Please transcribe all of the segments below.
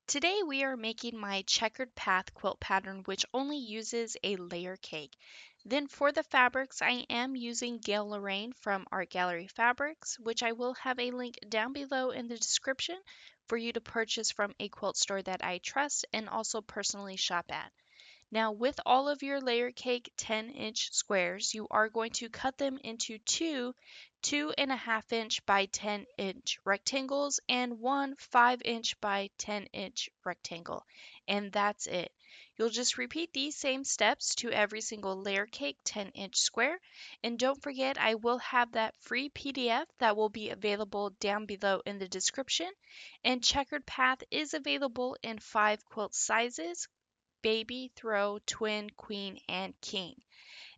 Today we are making my checkered path quilt pattern which only uses a layer cake. Then for the fabrics I am using Gail Lorraine from Art Gallery Fabrics, which I will have a link down below in the description for you to purchase from a quilt store that I trust and also personally shop at. Now with all of your layer cake 10-inch squares, you are going to cut them into two 2.5-inch by 10-inch rectangles and one 5-inch by 10-inch rectangle. And that's it. You'll just repeat these same steps to every single layer cake 10-inch square. And don't forget, I will have that free PDF that will be available down below in the description. And Checkered Path is available in 5 quilt sizes: baby, throw, twin, queen, and king.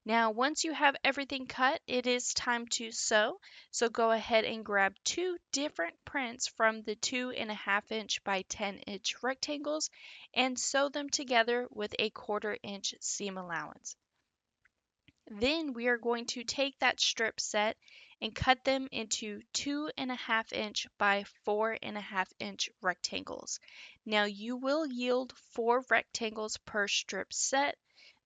Now, once you have everything cut, it is time to sew. So go ahead and grab two different prints from the 2.5-inch by 10-inch rectangles and sew them together with a 1/4 inch seam allowance. Then we are going to take that strip set and cut them into 2.5-inch by 4.5-inch rectangles. Now you will yield 4 rectangles per strip set.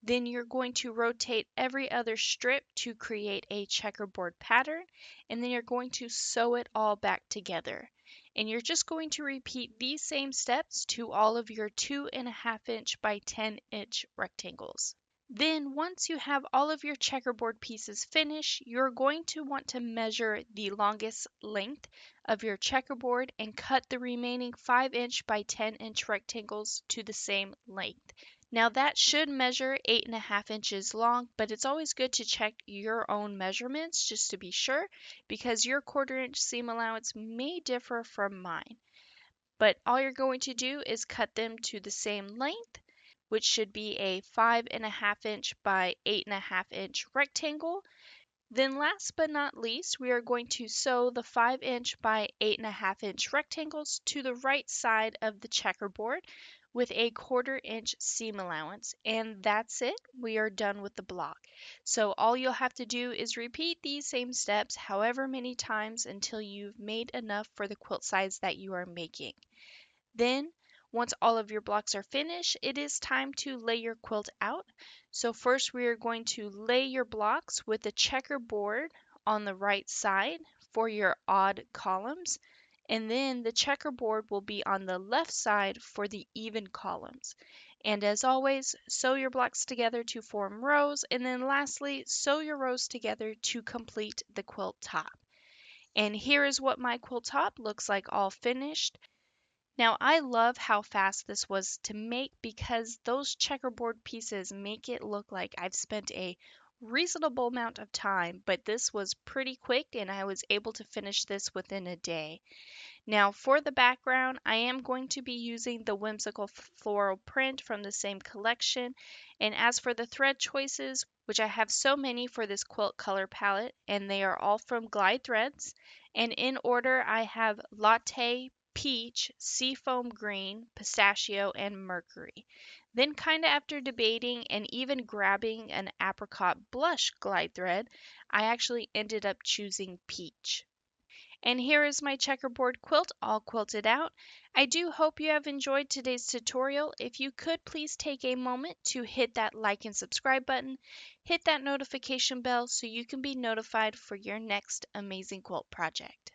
Then you're going to rotate every other strip to create a checkerboard pattern, and then you're going to sew it all back together. And you're just going to repeat these same steps to all of your 2.5-inch by 10-inch rectangles. Then once you have all of your checkerboard pieces finished, you're going to want to measure the longest length of your checkerboard and cut the remaining 5-inch by 10-inch rectangles to the same length. Now that should measure 8.5 inches long, but it's always good to check your own measurements just to be sure, because your 1/4 inch seam allowance may differ from mine. But all you're going to do is cut them to the same length, which should be a 5.5-inch by 8.5-inch rectangle. Then last but not least, we are going to sew the 5-inch by 8.5-inch rectangles to the right side of the checkerboard with a 1/4 inch seam allowance. And that's it. We are done with the block. So all you'll have to do is repeat these same steps however many times until you've made enough for the quilt size that you are making. Then, once all of your blocks are finished, it is time to lay your quilt out. So first we are going to lay your blocks with the checkerboard on the right side for your odd columns, and then the checkerboard will be on the left side for the even columns. And as always, sew your blocks together to form rows, and then lastly, sew your rows together to complete the quilt top. And here is what my quilt top looks like all finished. Now, I love how fast this was to make because those checkerboard pieces make it look like I've spent a reasonable amount of time, but this was pretty quick and I was able to finish this within a day. Now, for the background, I am going to be using the whimsical floral print from the same collection. And as for the thread choices, which I have so many for this quilt color palette, and they are all from Glide Threads. And in order, I have Latte, Peach, Seafoam Green, Pistachio, and Mercury. Then, kind of after debating and even grabbing an apricot blush glide thread, I actually ended up choosing Peach. And here is my checkerboard quilt all quilted out. I do hope you have enjoyed today's tutorial. If you could please take a moment to hit that like and subscribe button, hit that notification bell so you can be notified for your next amazing quilt project.